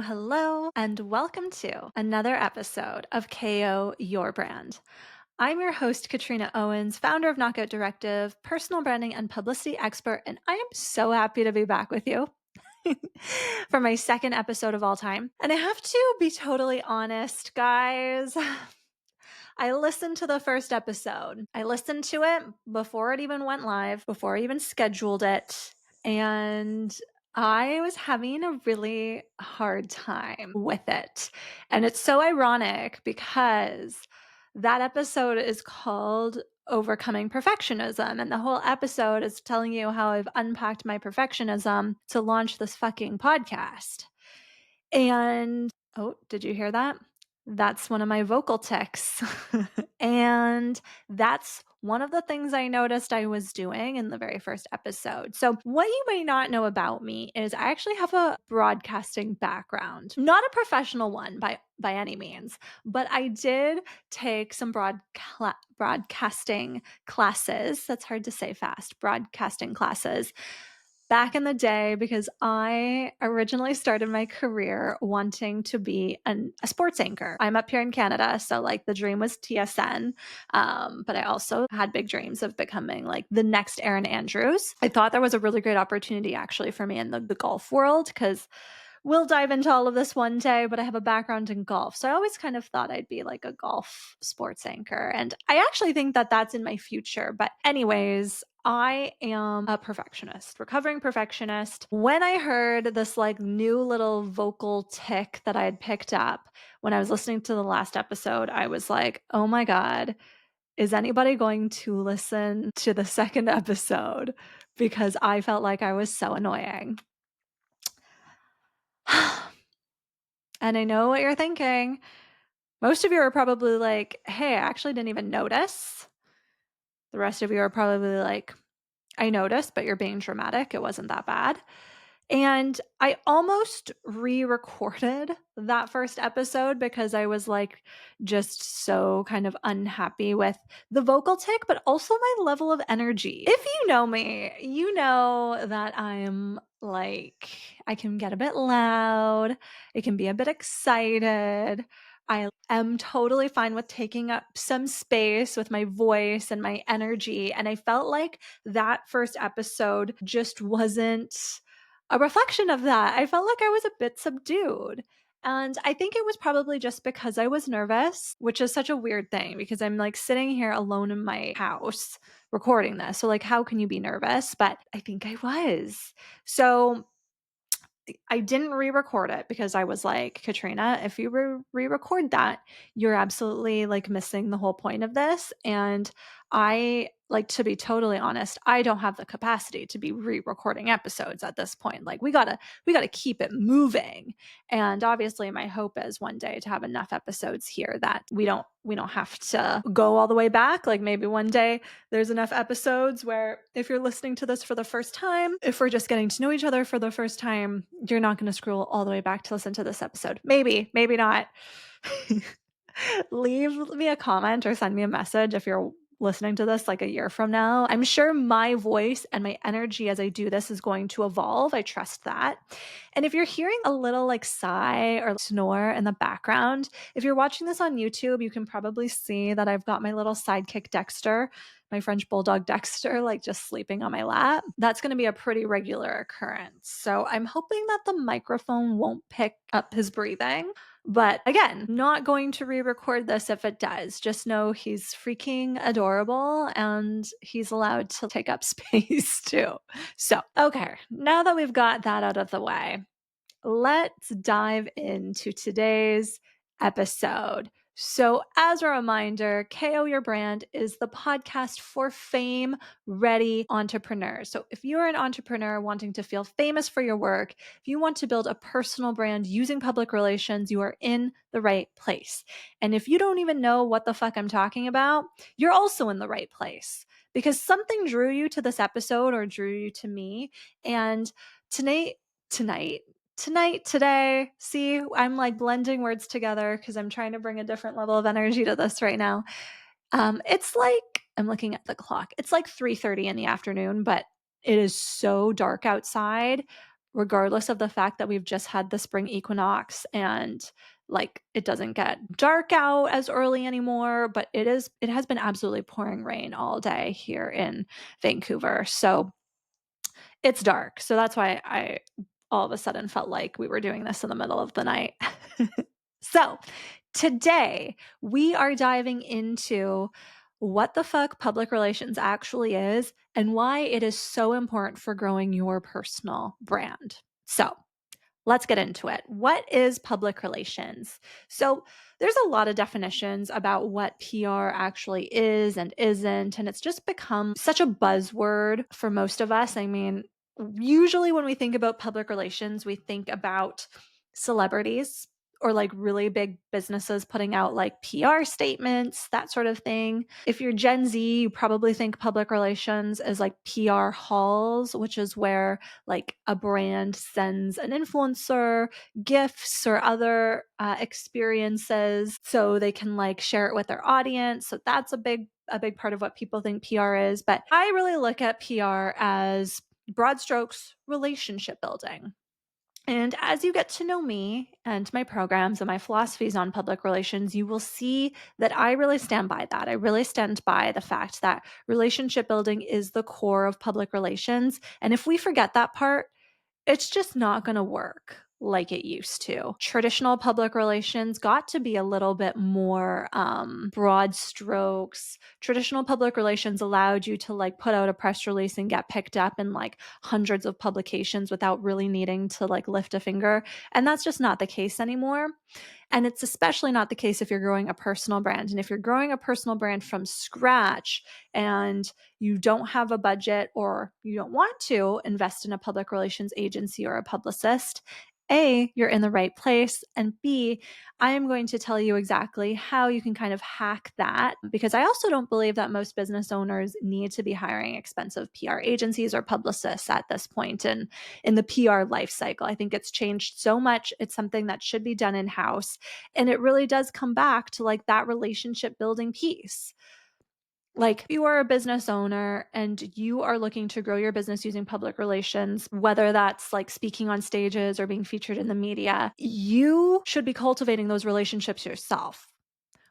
hello, and welcome to another episode of KO Your Brand. I'm your host, Katrina Owens, founder of Knockout Directive, personal branding and publicity expert, and I am so happy to be back with you for my second episode of all time. And I have to be totally honest, guys. I listened to the first episode. I listened to it before it even went live, before I even scheduled it. And I was having a really hard time with it. And it's so ironic because that episode is called Overcoming Perfectionism. And the whole episode is telling you how I've unpacked my perfectionism to launch this fucking podcast. And oh, did you hear that? That's one of my vocal tics. And that's one of the things I noticed I was doing in the very first episode. So, what you may not know about me is I actually have a broadcasting background, not a professional one by any means, but I did take some broadcasting classes. That's hard to say fast. Broadcasting classes back in the day because I originally started my career wanting to be a sports anchor. I'm up here in Canada, so like the dream was TSN, but I also had big dreams of becoming like the next Erin Andrews. I thought there was a really great opportunity actually for me in the golf world because we'll dive into all of this one day, but I have a background in golf. So I always kind of thought I'd be like a golf sports anchor. And I actually think that that's in my future. But, anyways, I am a perfectionist, recovering perfectionist. When I heard this like new little vocal tick that I had picked up when I was listening to the last episode, I was like, oh my God, is anybody going to listen to the second episode? Because I felt like I was so annoying. And I know what you're thinking. Most of you are probably like, hey, I actually didn't even notice. The rest of you are probably like, I noticed, but you're being dramatic. It wasn't that bad. And I almost re-recorded that first episode because I was like just so kind of unhappy with the vocal tick, but also my level of energy. If you know me, you know that I'm like, I can get a bit loud. It can be a bit excited. I am totally fine with taking up some space with my voice and my energy. And I felt like that first episode just wasn't a reflection of that. I felt like I was a bit subdued. And I think it was probably just because I was nervous, which is such a weird thing because I'm like sitting here alone in my house recording this. So, like, how can you be nervous? But I think I was. So, I didn't re-record it because I was like, Katrina, if you re-record that, you're absolutely like missing the whole point of this. And I like, to be totally honest, I don't have the capacity to be re-recording episodes at this point. Like we gotta keep it moving. And obviously my hope is one day to have enough episodes here that we don't have to go all the way back. Like maybe one day there's enough episodes where if you're listening to this for the first time, if we're just getting to know each other for the first time, you're not going to scroll all the way back to listen to this episode. Maybe not. Leave me a comment or send me a message if you're listening to this like a year from now. I'm sure my voice and my energy as I do this is going to evolve. I trust that. And if you're hearing a little like sigh or snore in the background, if you're watching this on YouTube, you can probably see that I've got my little sidekick Dexter, my French bulldog Dexter, like just sleeping on my lap. That's going to be a pretty regular occurrence. So I'm hoping that the microphone won't pick up his breathing. But again, not going to re-record this if it does. Just know he's freaking adorable and he's allowed to take up space too. So, okay, now that we've got that out of the way, let's dive into today's episode. So, as a reminder, KO Your Brand is the podcast for fame ready entrepreneurs. So, if you're an entrepreneur wanting to feel famous for your work, if you want to build a personal brand using public relations, you are in the right place. And if you don't even know what the fuck I'm talking about, you're also in the right place because something drew you to this episode or drew you to me. And today, see, I'm like blending words together because I'm trying to bring a different level of energy to this right now. It's like, I'm looking at the clock. It's like 3:30 in the afternoon, but it is so dark outside. regardless of the fact that we've just had the spring equinox and like it doesn't get dark out as early anymore, but it has been absolutely pouring rain all day here in Vancouver. So it's dark. So that's why I all of a sudden felt like we were doing this in the middle of the night. So today we are diving into what the fuck public relations actually is and why it is so important for growing your personal brand. So let's get into it. What is public relations? So, there's a lot of definitions about what PR actually is and isn't, and it's just become such a buzzword for most of us. I mean, usually when we think about public relations, we think about celebrities or like really big businesses putting out like PR statements, that sort of thing. If you're Gen Z, you probably think public relations as like PR halls, which is where like a brand sends an influencer gifts or other experiences so they can like share it with their audience. So that's a big part of what people think PR is. But I really look at PR as broad strokes relationship building. And as you get to know me and my programs and my philosophies on public relations, you will see that I really stand by that. I really stand by the fact that relationship building is the core of public relations. And if we forget that part, it's just not going to work like it used to. Traditional public relations got to be a little bit more broad strokes. Traditional public relations allowed you to like put out a press release and get picked up in like hundreds of publications without really needing to like lift a finger. And that's just not the case anymore. And it's especially not the case if you're growing a personal brand. And if you're growing a personal brand from scratch and you don't have a budget or you don't want to invest in a public relations agency or a publicist, A, you're in the right place. And B, I am going to tell you exactly how you can kind of hack that because I also don't believe that most business owners need to be hiring expensive PR agencies or publicists at this point in the PR life cycle. I think it's changed so much. It's something that should be done in house. And it really does come back to like that relationship building piece. Like, if you are a business owner and you are looking to grow your business using public relations, whether that's like speaking on stages or being featured in the media, you should be cultivating those relationships yourself.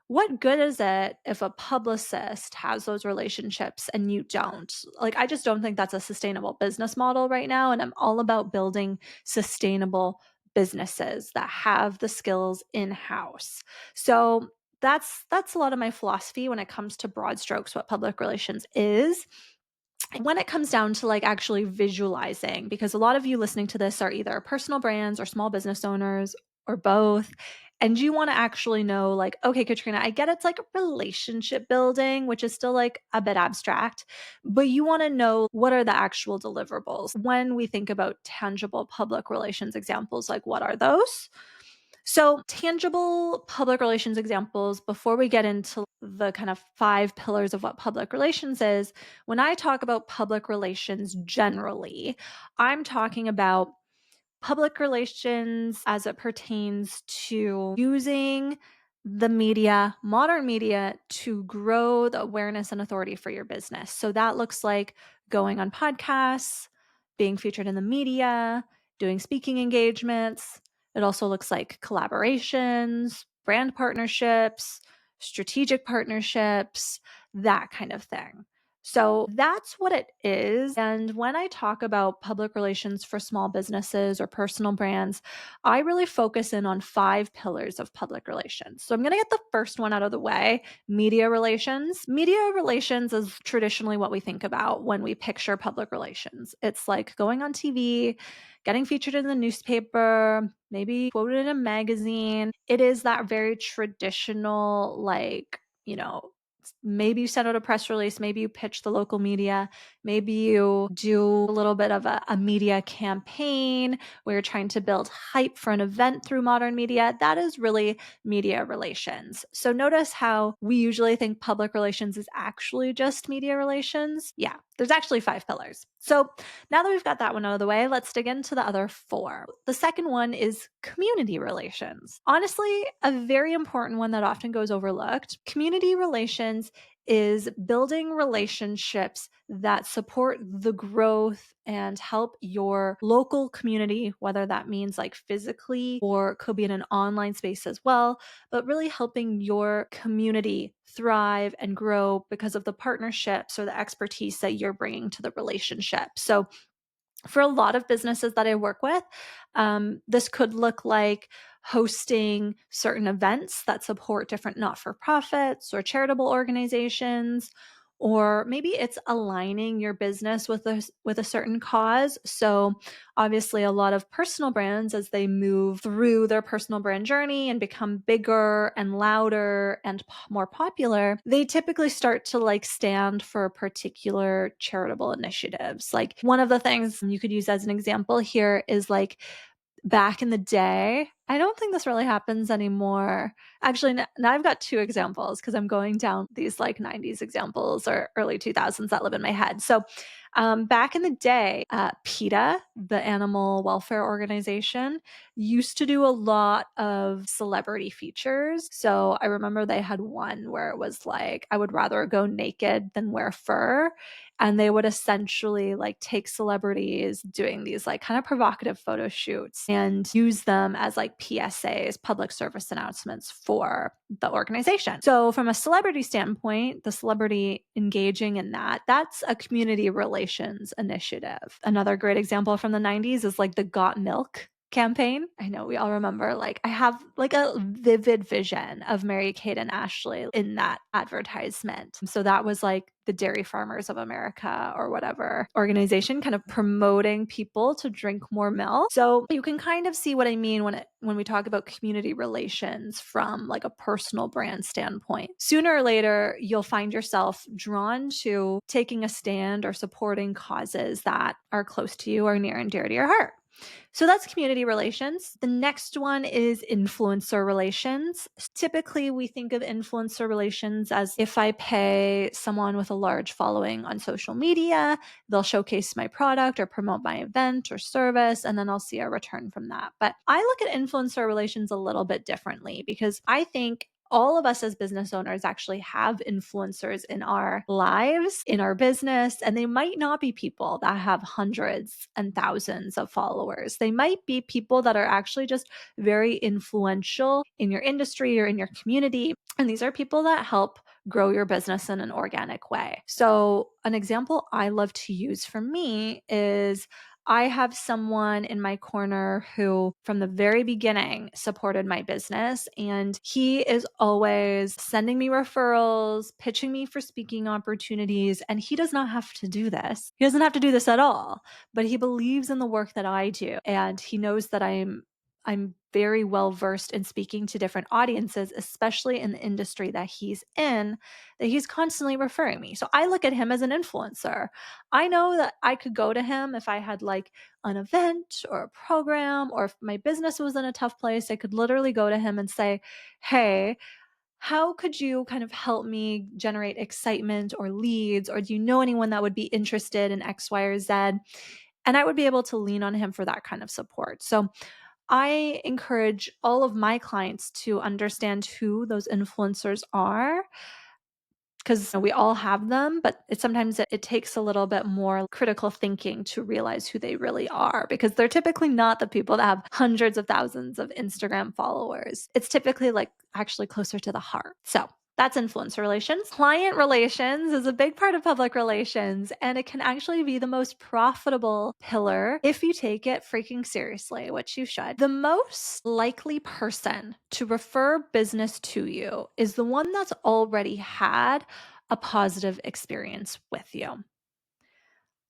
What good is it if a publicist has those relationships and you don't? Like, I just don't think that's a sustainable business model right now. And I'm all about building sustainable businesses that have the skills in house. So that's a lot of my philosophy when it comes to broad strokes what public relations is. When it comes down to like actually visualizing, because a lot of you listening to this are either personal brands or small business owners or both, and you want to actually know, like, okay, Katrina, I get it's like relationship building, which is still like a bit abstract, but you want to know what are the actual deliverables. When we think about tangible public relations examples, like what are those? So, tangible public relations examples, before we get into the kind of 5 pillars of what public relations is, when I talk about public relations generally, I'm talking about public relations as it pertains to using the media, modern media, to grow the awareness and authority for your business. So that looks like going on podcasts, being featured in the media, doing speaking engagements. It also looks like collaborations, brand partnerships, strategic partnerships, that kind of thing. So that's what it is. And when I talk about public relations for small businesses or personal brands, I really focus in on 5 pillars of public relations. So I'm going to get the first one out of the way, media relations. Media relations is traditionally what we think about when we picture public relations. It's like going on TV, getting featured in the newspaper, maybe quoted in a magazine. It is that very traditional, like, maybe you send out a press release, maybe you pitch the local media, maybe you do a little bit of a media campaign where you're trying to build hype for an event through modern media. That is really media relations. So notice how we usually think public relations is actually just media relations. Yeah, there's actually 5 pillars. So now that we've got that one out of the way, let's dig into the other 4. The second one is community relations. Honestly, a very important one that often goes overlooked. Community relations is building relationships that support the growth and help your local community, whether that means like physically or could be in an online space as well, but really helping your community thrive and grow because of the partnerships or the expertise that you're bringing to the relationship. So, for a lot of businesses that I work with, this could look like hosting certain events that support different not for profits or charitable organizations. Or maybe it's aligning your business with a certain cause. So, obviously, a lot of personal brands, as they move through their personal brand journey and become bigger and louder and more popular, they typically start to like stand for particular charitable initiatives. Like one of the things you could use as an example here is like back in the day, I don't think this really happens anymore. Actually, now I've got two examples because I'm going down these like 90s examples or early 2000s that live in my head. So, back in the day, PETA, the animal welfare organization, used to do a lot of celebrity features. So I remember they had one where it was like, I would rather go naked than wear fur. And they would essentially like take celebrities doing these like kind of provocative photo shoots and use them as like PSAs, public service announcements for the organization. So from a celebrity standpoint, the celebrity engaging in that, that's a community relations initiative. Another great example from the 90s is like the Got Milk campaign. I know we all remember, like, I have like a vivid vision of Mary Kate and Ashley in that advertisement. So that was like the Dairy Farmers of America or whatever organization kind of promoting people to drink more milk. So you can kind of see what I mean when we talk about community relations from like a personal brand standpoint. Sooner or later, you'll find yourself drawn to taking a stand or supporting causes that are close to you or near and dear to your heart. So that's community relations. The next one is influencer relations. Typically, we think of influencer relations as if I pay someone with a large following on social media, they'll showcase my product or promote my event or service, and then I'll see a return from that. But I look at influencer relations a little bit differently because I think all of us as business owners actually have influencers in our lives, in our business, and they might not be people that have hundreds and thousands of followers. They might be people that are actually just very influential in your industry or in your community. And these are people that help grow your business in an organic way. So, an example I love to use for me is I have someone in my corner who, from the very beginning, supported my business. And he is always sending me referrals, pitching me for speaking opportunities. And he does not have to do this. He doesn't have to do this at all, but he believes in the work that I do. And he knows that I'm very well versed in speaking to different audiences, especially in the industry that he's in, that he's constantly referring me. So I look at him as an influencer. I know that I could go to him if I had like an event or a program, or if my business was in a tough place. I could literally go to him and say, hey, how could you kind of help me generate excitement or leads? Or do you know anyone that would be interested in X, Y, or Z? And I would be able to lean on him for that kind of support. So I encourage all of my clients to understand who those influencers are, because we all have them, but sometimes it takes a little bit more critical thinking to realize who they really are, because they're typically not the people that have hundreds of thousands of Instagram followers. It's typically like actually closer to the heart. So that's influencer relations. Client relations is a big part of public relations, and it can actually be the most profitable pillar if you take it freaking seriously, which you should. The most likely person to refer business to you is the one that's already had a positive experience with you.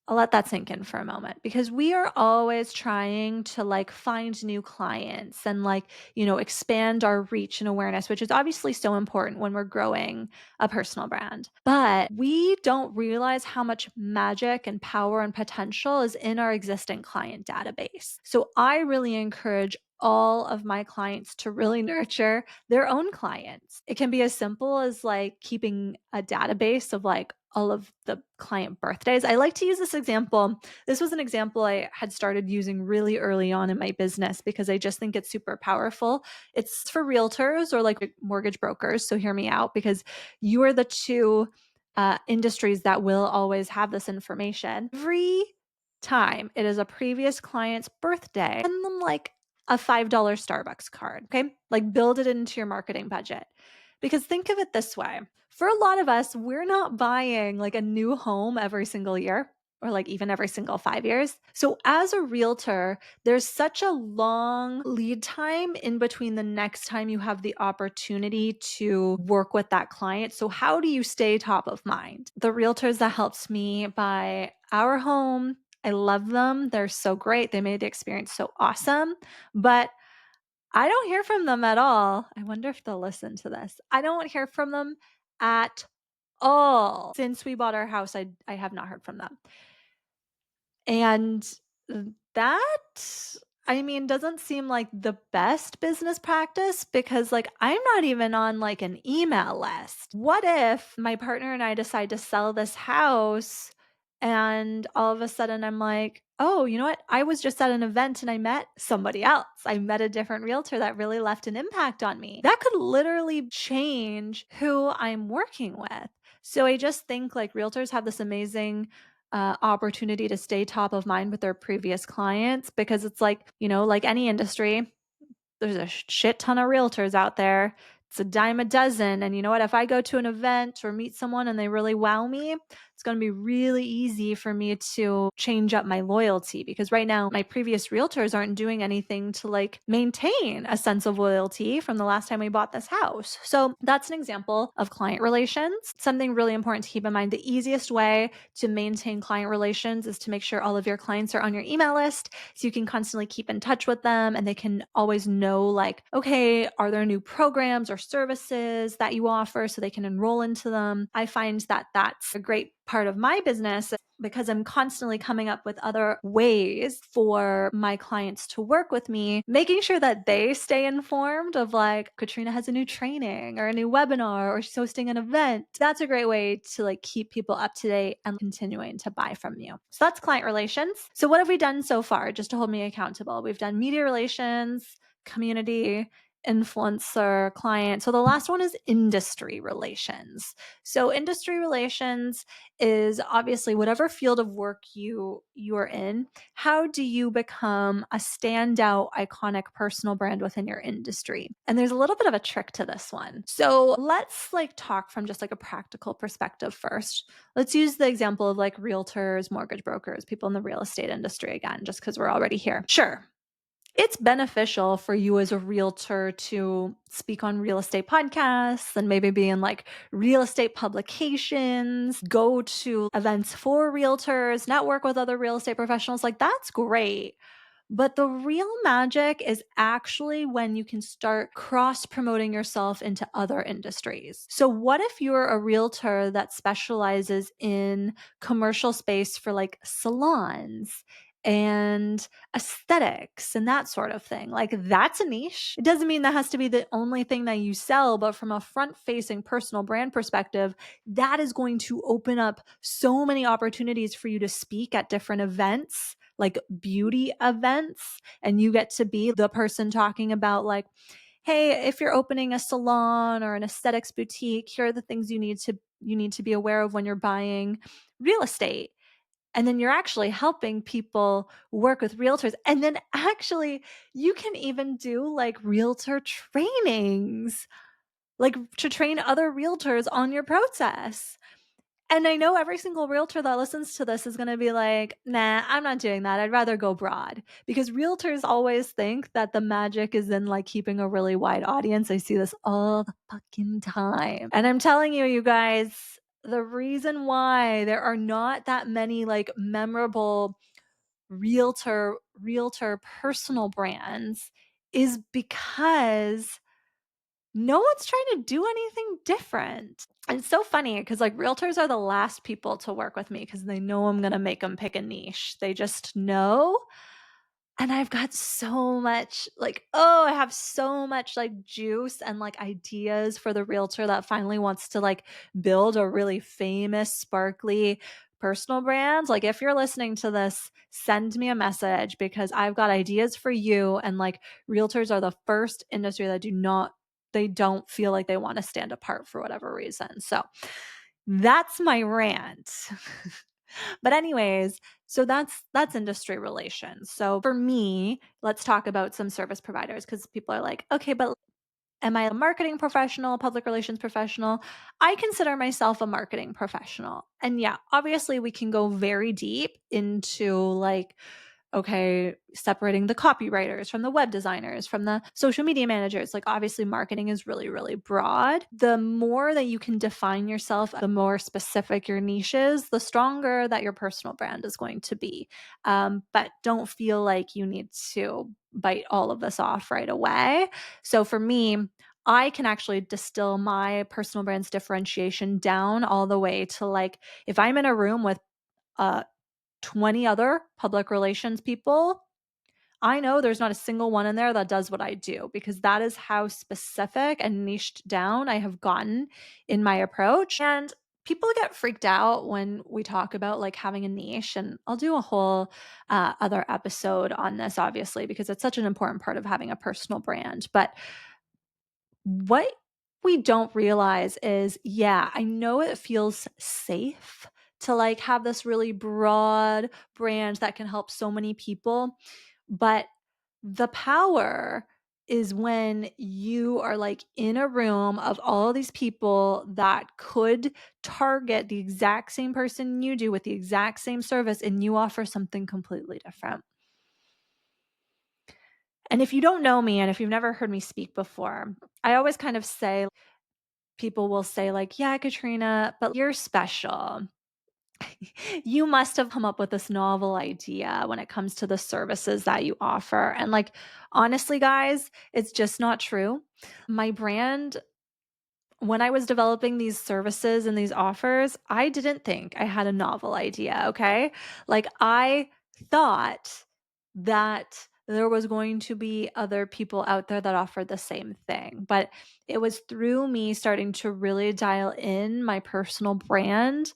I'll let that sink in for a moment, because we are always trying to like find new clients and like, expand our reach and awareness, which is obviously so important when we're growing a personal brand. But we don't realize how much magic and power and potential is in our existing client database. So I really encourage all of my clients to really nurture their own clients. It can be as simple as like keeping a database of like all of the client birthdays. I like to use this example. This was an example I had started using really early on in my business because I just think it's super powerful. It's for realtors or like mortgage brokers. So hear me out, because you are the two industries that will always have this information. Every time it is a previous client's birthday, send them like a $5 Starbucks card. Okay. Like build it into your marketing budget. Because think of it this way. For a lot of us, we're not buying like a new home every single year or like even every single 5 years. So as a realtor, there's such a long lead time in between the next time you have the opportunity to work with that client. So how do you stay top of mind? The realtors that helped me buy our home, I love them. They're so great. They made the experience so awesome. But I don't hear from them at all. I wonder if they'll listen to this. I don't hear from them at all. Since we bought our house, I have not heard from them. And that, I mean, doesn't seem like the best business practice because, like, I'm not even on like an email list. What if my partner and I decide to sell this house and all of a sudden I'm like, oh, you know what? I was just at an event and I met somebody else. I met a different realtor that really left an impact on me. That could literally change who I'm working with. So I just think like realtors have this amazing opportunity to stay top of mind with their previous clients because it's like, like any industry, there's a shit ton of realtors out there. It's a dime a dozen. And you know what? If I go to an event or meet someone and they really wow me, it's going to be really easy for me to change up my loyalty because right now my previous realtors aren't doing anything to like maintain a sense of loyalty from the last time we bought this house. So that's an example of client relations. Something really important to keep in mind. The easiest way to maintain client relations is to make sure all of your clients are on your email list so you can constantly keep in touch with them and they can always know like, okay, are there new programs or services that you offer so they can enroll into them? I find that that's a great part of my business because I'm constantly coming up with other ways for my clients to work with me, making sure that they stay informed of like Katrina has a new training or a new webinar or she's hosting an event. That's a great way to like keep people up to date and continuing to buy from you. So that's client relations. So what have we done so far just to hold me accountable? We've done media relations, community, influencer, client. So the last one is industry relations. So industry relations is obviously whatever field of work you are in, how do you become a standout iconic personal brand within your industry? And there's a little bit of a trick to this one. So let's like talk from just like a practical perspective first. Let's use the example of like realtors, mortgage brokers, people in the real estate industry again, just because we're already here. Sure, it's beneficial for you as a realtor to speak on real estate podcasts and maybe be in like real estate publications, go to events for realtors, network with other real estate professionals. Like, that's great. But the real magic is actually when you can start cross promoting yourself into other industries. So, what if you're a realtor that specializes in commercial space for like salons and aesthetics and that sort of thing? Like, that's a niche. It doesn't mean that has to be the only thing that you sell, but from a front facing personal brand perspective, that is going to open up so many opportunities for you to speak at different events, like beauty events, and you get to be the person talking about like, hey, if you're opening a salon or an aesthetics boutique, here are the things you need to be aware of when you're buying real estate. And then you're actually helping people work with realtors. And then actually you can even do like realtor trainings, like to train other realtors on your process. And I know every single realtor that listens to this is going to be like, nah, I'm not doing that. I'd rather go broad, because realtors always think that the magic is in like keeping a really wide audience. I see this all the fucking time. And I'm telling you, you guys, the reason why there are not that many like memorable realtor personal brands is because no one's trying to do anything different. And it's so funny because like realtors are the last people to work with me because they know I'm going to make them pick a niche. They just know. And I've got so much I have so much juice and ideas for the realtor that finally wants to build a really famous, sparkly personal brand. If you're listening to this, send me a message because I've got ideas for you. And realtors are the first industry that they don't feel like they want to stand apart for whatever reason. So that's my rant. But anyways, so that's industry relations. So for me, let's talk about some service providers because people are like, okay, but am I a marketing professional, public relations professional? I consider myself a marketing professional. And yeah, obviously we can go very deep into okay, separating the copywriters from the web designers, from the social media managers. Obviously, marketing is really, really broad. The more that you can define yourself, the more specific your niche is, the stronger that your personal brand is going to be. But don't feel like you need to bite all of this off right away. So for me, I can actually distill my personal brand's differentiation down all the way to if I'm in a room with uh, 20 other public relations people, I know there's not a single one in there that does what I do because that is how specific and niched down I have gotten in my approach. And people get freaked out when we talk about having a niche. And I'll do a whole other episode on this, obviously, because it's such an important part of having a personal brand. But what we don't realize is, yeah, I know it feels safe to have this really broad brand that can help so many people, but the power is when you are in a room of all these people that could target the exact same person you do with the exact same service and you offer something completely different. And if you don't know me and if you've never heard me speak before, I always kind of say, people will say yeah, Katrina, but you're special. You must have come up with this novel idea when it comes to the services that you offer. And honestly, guys, it's just not true. My brand, when I was developing these services and these offers, I didn't think I had a novel idea. Okay. I thought that there was going to be other people out there that offered the same thing. But it was through me starting to really dial in my personal brand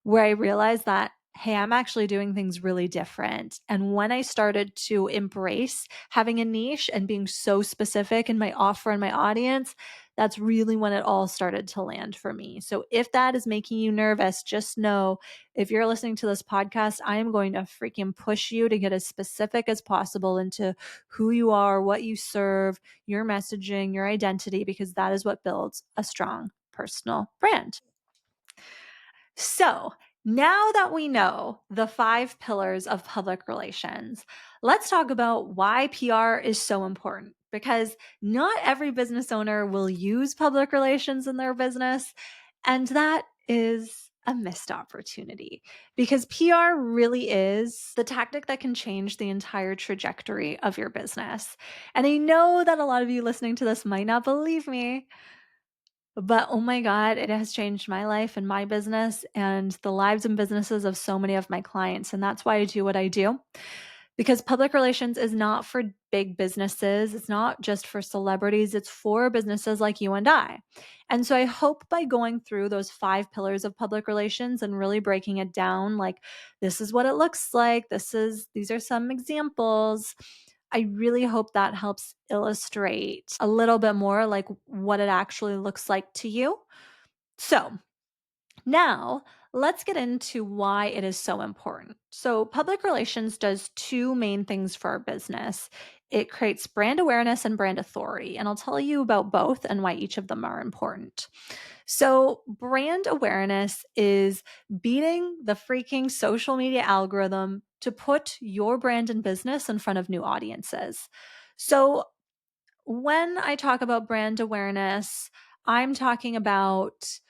where I realized that, hey, I'm actually doing things really different. And when I started to embrace having a niche and being so specific in my offer and my audience, that's really when it all started to land for me. So if that is making you nervous, just know if you're listening to this podcast, I am going to freaking push you to get as specific as possible into who you are, what you serve, your messaging, your identity, because that is what builds a strong personal brand. So, now that we know the 5 pillars of public relations, let's talk about why PR is so important because not every business owner will use public relations in their business. And that is a missed opportunity because PR really is the tactic that can change the entire trajectory of your business. And I know that a lot of you listening to this might not believe me, but oh my God, it has changed my life and my business and the lives and businesses of so many of my clients. And that's why I do what I do. Because public relations is not for big businesses. It's not just for celebrities. It's for businesses like you and I. And so I hope by going through those 5 pillars of public relations and really breaking it down, this is what it looks like. These are some examples. I really hope that helps illustrate a little bit more what it actually looks like to you. So now, let's get into why it is so important. So, public relations does 2 main things for our business. It creates brand awareness and brand authority, and I'll tell you about both and why each of them are important. So, brand awareness is beating the freaking social media algorithm to put your brand and business in front of new audiences. So, when I talk about brand awareness, I'm talking about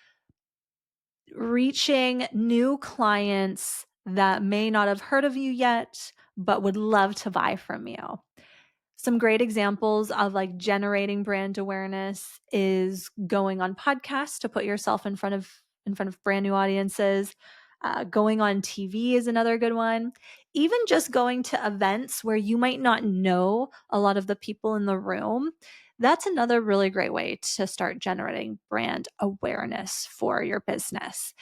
reaching new clients that may not have heard of you yet, but would love to buy from you. Some great examples of generating brand awareness is going on podcasts to put yourself in front of brand new audiences, Going on TV is another good one. Even just going to events where you might not know a lot of the people in the room, that's another really great way to start generating brand awareness for your business.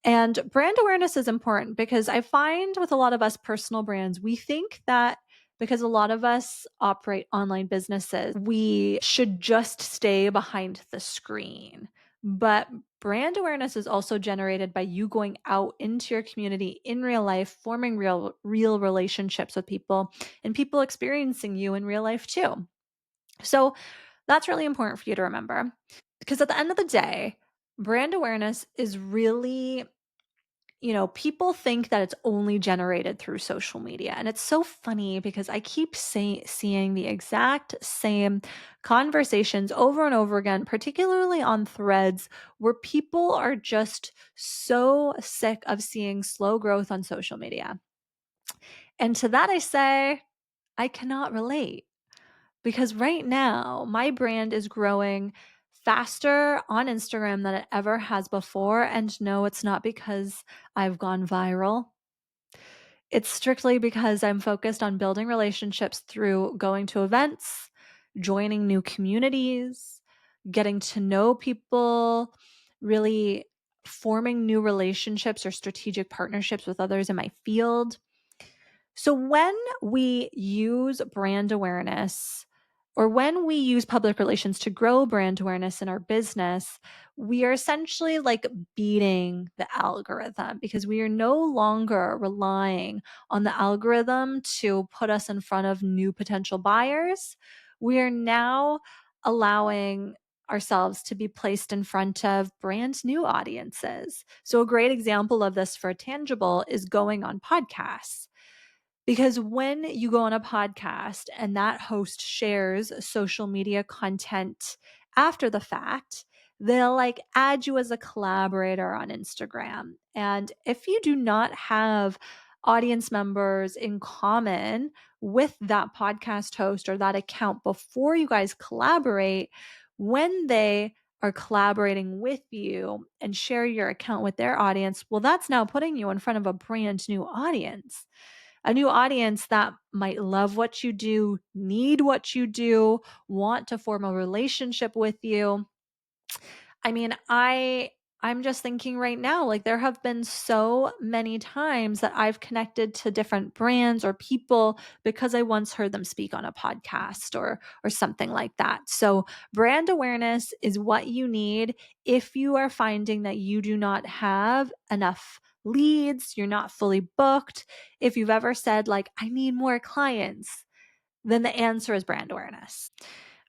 And brand awareness is important because I find with a lot of us personal brands, we think that because a lot of us operate online businesses, we should just stay behind the screen. But brand awareness is also generated by you going out into your community in real life, forming real relationships with people and people experiencing you in real life too. So that's really important for you to remember because at the end of the day, brand awareness is really, people think that it's only generated through social media. And it's so funny because I keep seeing the exact same conversations over and over again, particularly on threads where people are just so sick of seeing slow growth on social media. And to that, I say, I cannot relate because right now my brand is growing faster on Instagram than it ever has before. And no, it's not because I've gone viral. It's strictly because I'm focused on building relationships through going to events, joining new communities, getting to know people, really forming new relationships or strategic partnerships with others in my field. So when we use brand awareness or when we use public relations to grow brand awareness in our business, we are essentially like beating the algorithm because we are no longer relying on the algorithm to put us in front of new potential buyers. We are now allowing ourselves to be placed in front of brand new audiences. So a great example of this for tangible is going on podcasts. Because when you go on a podcast and that host shares social media content after the fact, they'll like add you as a collaborator on Instagram. And if you do not have audience members in common with that podcast host or that account before you guys collaborate, when they are collaborating with you and share your account with their audience, well, that's now putting you in front of a brand new audience, a new audience that might love what you do, need what you do, want to form a relationship with you. I mean, I'm just thinking right now, like there have been so many times that I've connected to different brands or people because I once heard them speak on a podcast or something like that. So brand awareness is what you need if you are finding that you do not have enough leads, you're not fully booked. If you've ever said like, I need more clients, then the answer is brand awareness.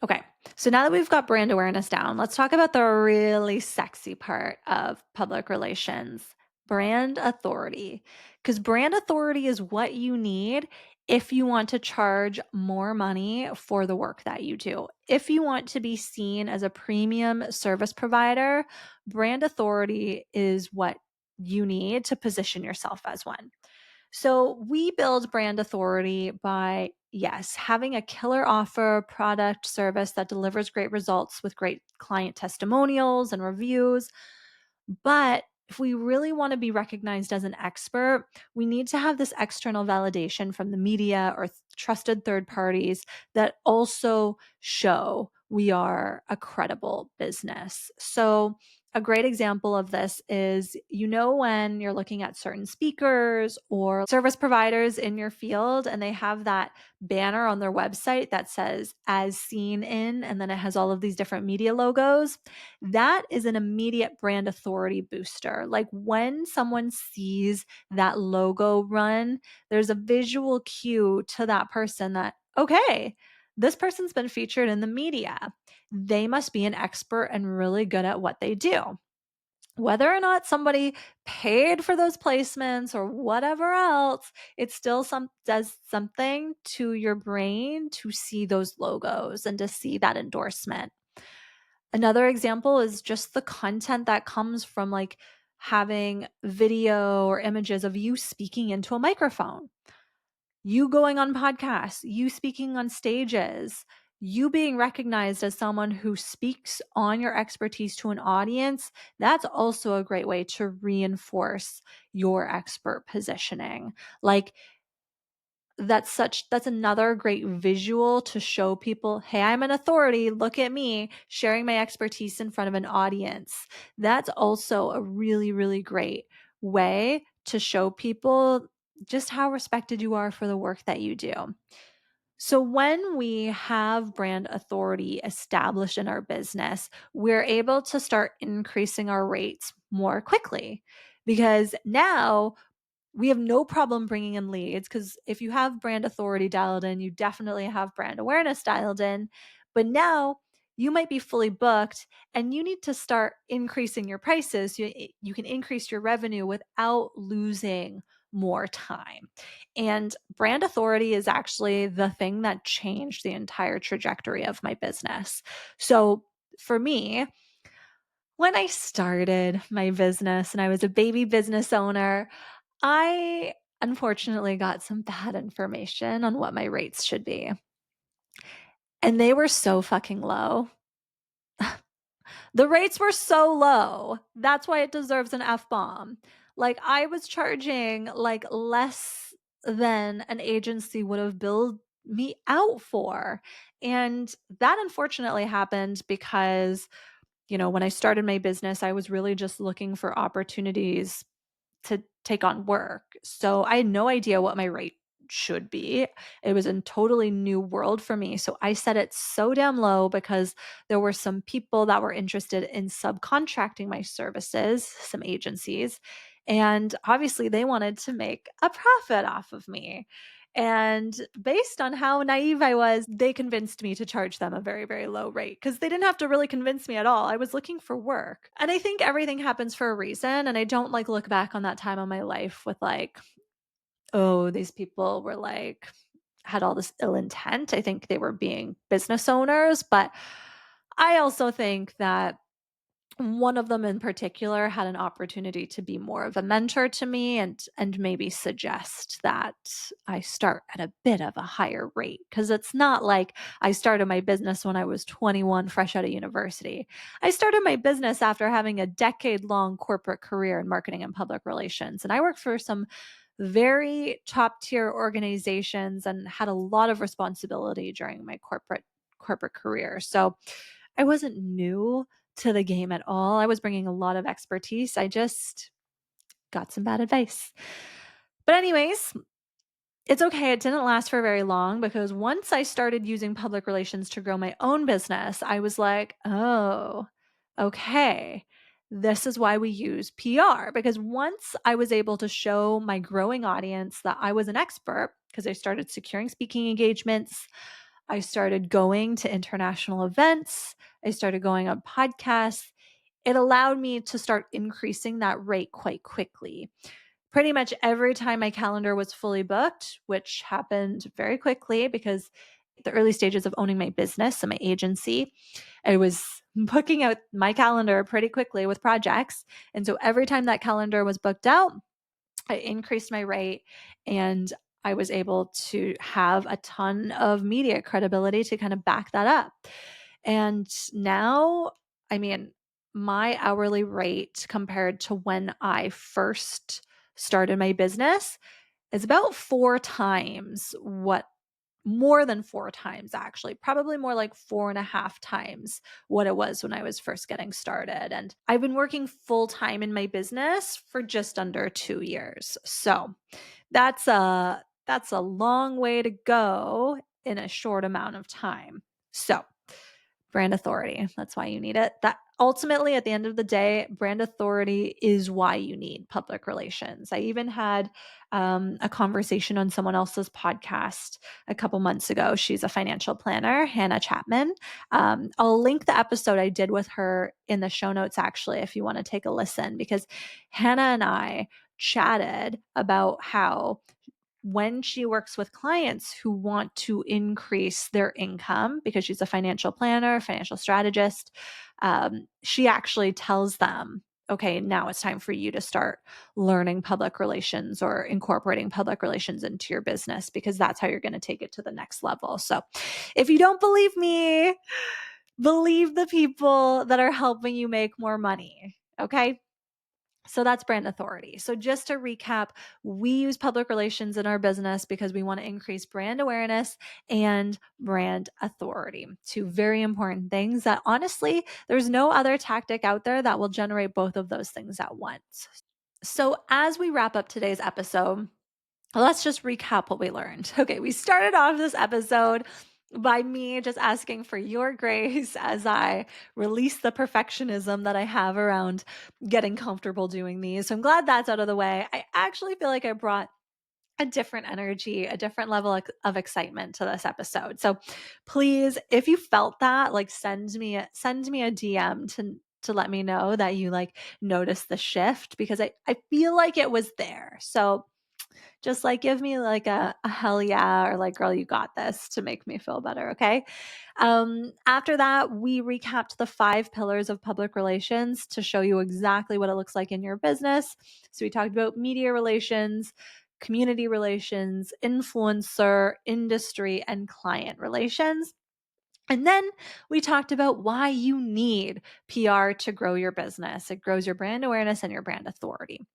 Okay, so now that we've got brand awareness down, let's talk about the really sexy part of public relations, brand authority. Because brand authority is what you need if you want to charge more money for the work that you do. If you want to be seen as a premium service provider, brand authority is what you need to position yourself as one. So we build brand authority by, yes, having a killer offer, product, service that delivers great results with great client testimonials and reviews. But if we really want to be recognized as an expert, we need to have this external validation from the media or trusted third parties that also show we are a credible business. So, a great example of this is, when you're looking at certain speakers or service providers in your field and they have that banner on their website that says as seen in, and then it has all of these different media logos. That is an immediate brand authority booster. Like when someone sees that logo run, there's a visual cue to that person that, okay, this person's been featured in the media. They must be an expert and really good at what they do. Whether or not somebody paid for those placements or whatever else, it still does something to your brain to see those logos and to see that endorsement. Another example is just the content that comes from like having video or images of you speaking into a microphone, you going on podcasts, you speaking on stages, you being recognized as someone who speaks on your expertise to an audience, that's also a great way to reinforce your expert positioning. Like, that's another great visual to show people, hey, I'm an authority, look at me sharing my expertise in front of an audience. That's also a really, really great way to show people just how respected you are for the work that you do. So when we have brand authority established in our business, we're able to start increasing our rates more quickly, because now we have no problem bringing in leads, because if you have brand authority dialed in, you definitely have brand awareness dialed in. But now you might be fully booked and you need to start increasing your prices. You can increase your revenue without losing more time. And brand authority is actually the thing that changed the entire trajectory of my business. So for me, when I started my business and I was a baby business owner, I unfortunately got some bad information on what my rates should be. And they were so fucking low. The rates were so low. That's why it deserves an F bomb. Like, I was charging like less than an agency would have billed me out for. And that unfortunately happened because, when I started my business, I was really just looking for opportunities to take on work. So I had no idea what my rate should be. It was a totally new world for me. So I set it so damn low because there were some people that were interested in subcontracting my services, some agencies. And obviously they wanted to make a profit off of me. And based on how naive I was, they convinced me to charge them a very, very low rate, because they didn't have to really convince me at all. I was looking for work. And I think everything happens for a reason. And I don't look back on that time of my life with oh, these people were had all this ill intent. I think they were being business owners. But I also think that one of them in particular had an opportunity to be more of a mentor to me, and maybe suggest that I start at a bit of a higher rate, because it's not like I started my business when I was 21 fresh out of university. I started my business after having a decade-long corporate career in marketing and public relations, and I worked for some very top tier organizations and had a lot of responsibility during my corporate career. So I wasn't new to the game at all. I was bringing a lot of expertise. I just got some bad advice. But, anyways, it's okay. It didn't last for very long, because once I started using public relations to grow my own business, I was like, oh, okay. This is why we use PR. Because once I was able to show my growing audience that I was an expert, because I started securing speaking engagements, I started going to international events, I started going on podcasts, it allowed me to start increasing that rate quite quickly. Pretty much every time my calendar was fully booked, which happened very quickly because the early stages of owning my business and my agency, I was booking out my calendar pretty quickly with projects. And so every time that calendar was booked out, I increased my rate, and I was able to have a ton of media credibility to kind of back that up. And now, I mean, my hourly rate compared to when I first started my business is about 4 times more than 4 times, actually, probably more like 4.5 times what it was when I was first getting started. And I've been working full time in my business for just under 2 years. So that's a long way to go in a short amount of time. So brand authority, that's why you need it. That ultimately, at the end of the day, brand authority is why you need public relations. I even had a conversation on someone else's podcast a couple months ago. She's a financial planner, Hannah Chapman. I'll link the episode I did with her in the show notes, actually, if you want to take a listen, because Hannah and I chatted about how when she works with clients who want to increase their income, because she's a financial planner, financial strategist, she actually tells them okay, now it's time for you to start learning public relations or incorporating public relations into your business, because that's how you're going to take it to the next level. So if you don't believe me, believe the people that are helping you make more money. Okay. So that's brand authority. So just to recap, we use public relations in our business because we want to increase brand awareness and brand authority. Two very important things that honestly, there's no other tactic out there that will generate both of those things at once. So as we wrap up today's episode, let's just recap what we learned. Okay, we started off this episode by me just asking for your grace as I release the perfectionism that I have around getting comfortable doing these. So I'm glad that's out of the way. I actually feel like I brought a different energy, a different level of excitement to this episode. So please, if you felt that, like send me a DM to let me know that you like noticed the shift, because I feel like it was there. So just like give me like a hell yeah, or like, girl, you got this, to make me feel better. Okay. After that, we recapped the 5 pillars of public relations to show you exactly what it looks like in your business. So we talked about media relations, community relations, influencer, industry, and client relations. And then we talked about why you need PR to grow your business. It grows your brand awareness and your brand authority.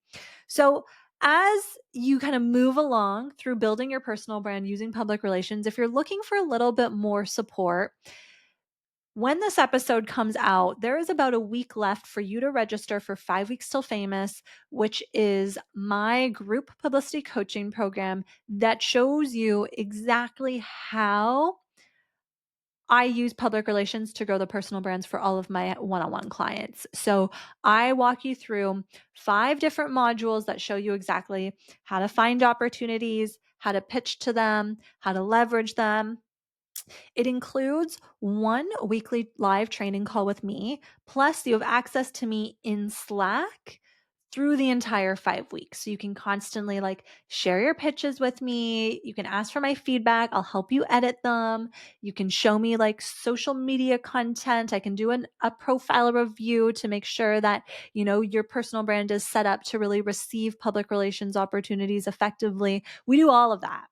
So, as you kind of move along through building your personal brand using public relations, if you're looking for a little bit more support, when this episode comes out, there is about a week left for you to register for 5 Weeks Till Famous, which is my group publicity coaching program that shows you exactly how I use public relations to grow the personal brands for all of my one-on-one clients. So I walk you through 5 different modules that show you exactly how to find opportunities, how to pitch to them, how to leverage them. It includes 1 weekly live training call with me, plus you have access to me in Slack through the entire 5 weeks. So you can constantly like share your pitches with me. You can ask for my feedback. I'll help you edit them. You can show me like social media content. I can do a profile review to make sure that, you know, your personal brand is set up to really receive public relations opportunities effectively. We do all of that.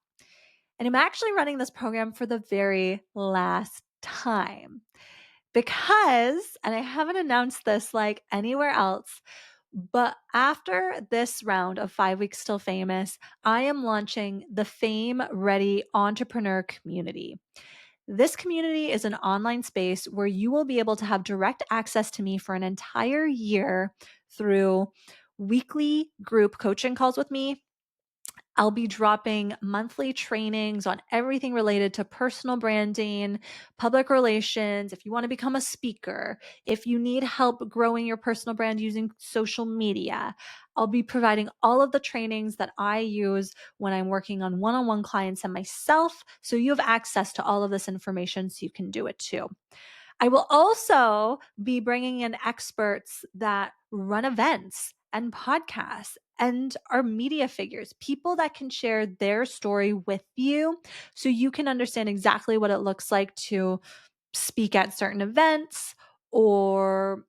And I'm actually running this program for the very last time because, and I haven't announced this like anywhere else, but after this round of 5 Weeks Till Famous, I am launching the Fame Ready Entrepreneur Community. This community is an online space where you will be able to have direct access to me for an entire year through weekly group coaching calls with me. I'll be dropping monthly trainings on everything related to personal branding, public relations. If you want to become a speaker, if you need help growing your personal brand using social media, I'll be providing all of the trainings that I use when I'm working on one-on-one clients and myself. So you have access to all of this information so you can do it too. I will also be bringing in experts that run events and podcasts and are media figures, people that can share their story with you so you can understand exactly what it looks like to speak at certain events or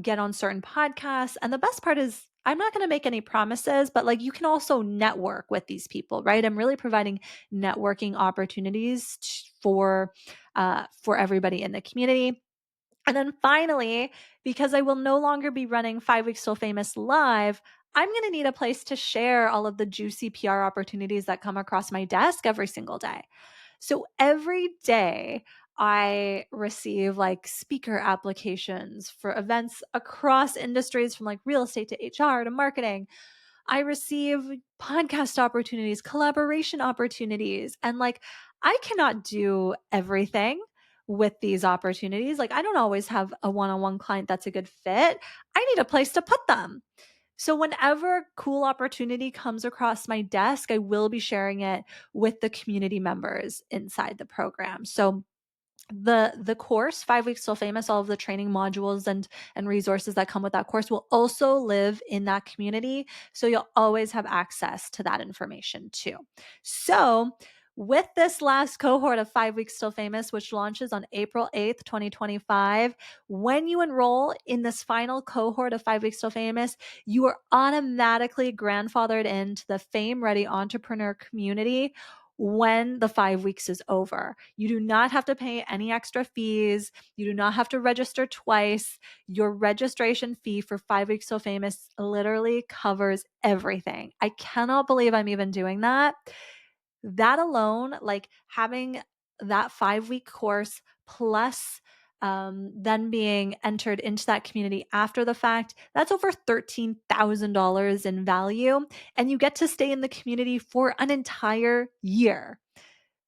get on certain podcasts. And the best part is, I'm not going to make any promises, but like you can also network with these people, right? I'm really providing networking opportunities for everybody in the community. And then finally, because I will no longer be running 5 Weeks Till Famous live, I'm going to need a place to share all of the juicy PR opportunities that come across my desk every single day. So every day I receive like speaker applications for events across industries, from like real estate to HR to marketing. I receive podcast opportunities, collaboration opportunities, and like I cannot do everything with these opportunities. Like I don't always have a one-on-one client that's a good fit. I need a place to put them. So whenever cool opportunity comes across my desk, I will be sharing it with the community members inside the program. So the course 5 Weeks Till Famous, all of the training modules and resources that come with that course will also live in that community, so you'll always have access to that information too. So with this last cohort of 5 Weeks Still Famous, which launches on April 8th, 2025, when you enroll in this final cohort of 5 Weeks Still Famous, you are automatically grandfathered into the Fame Ready Entrepreneur community when the 5 weeks is over. You do not have to pay any extra fees. You do not have to register twice. Your registration fee for 5 Weeks Still Famous literally covers everything. I cannot believe I'm even doing that. That alone, like having that 5-week course plus then being entered into that community after the fact, that's over $13,000 in value. And you get to stay in the community for an entire year.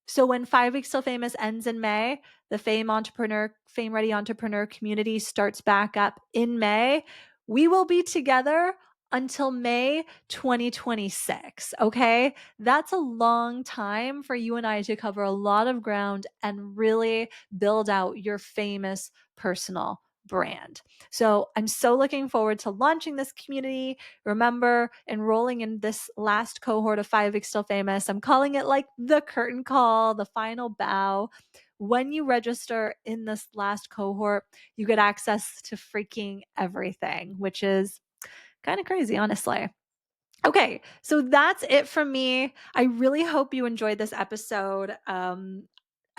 So when 5 Weeks Till Famous ends in May, the Fame Ready Entrepreneur community starts back up in May. We will be together until May 2026. Okay. That's a long time for you and I to cover a lot of ground and really build out your famous personal brand. So I'm so looking forward to launching this community. Remember, enrolling in this last cohort of 5 Weeks Still Famous. I'm calling it like the curtain call, the final bow. When you register in this last cohort, you get access to freaking everything, which is kind of crazy, honestly. Okay, so that's it from me. I really hope you enjoyed this episode.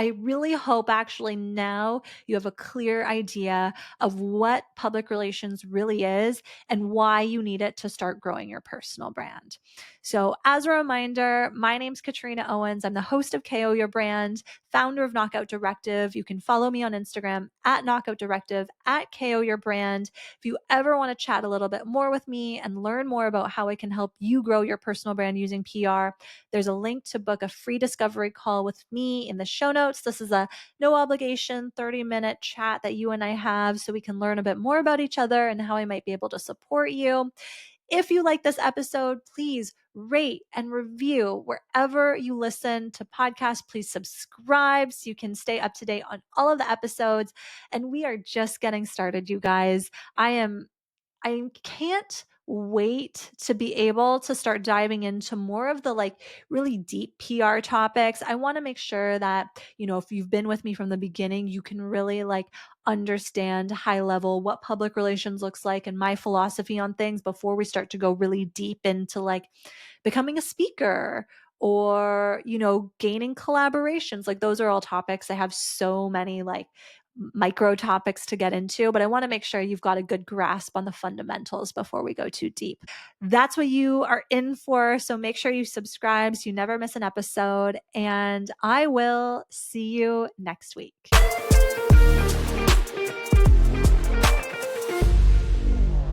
I really hope actually now you have a clear idea of what public relations really is and why you need it to start growing your personal brand. So, as a reminder, my name's Katrina Owens. I'm the host of KO Your Brand, founder of Knockout Directive. You can follow me on Instagram at Knockout Directive, at KO Your Brand. If you ever want to chat a little bit more with me and learn more about how I can help you grow your personal brand using PR, there's a link to book a free discovery call with me in the show notes. This is a no obligation 30-minute chat that you and I have so we can learn a bit more about each other and how I might be able to support you. If you like this episode, please rate and review wherever you listen to podcasts. Please subscribe so you can stay up to date on all of the episodes. And we are just getting started, you guys. I can't wait to be able to start diving into more of the like really deep PR topics. I want to make sure that, if you've been with me from the beginning, you can really like understand high level what public relations looks like and my philosophy on things before we start to go really deep into like becoming a speaker or, gaining collaborations. Like those are all topics. I have so many like micro topics to get into, but I want to make sure you've got a good grasp on the fundamentals before we go too deep. That's what you are in for. So make sure you subscribe so you never miss an episode. And I will see you next week.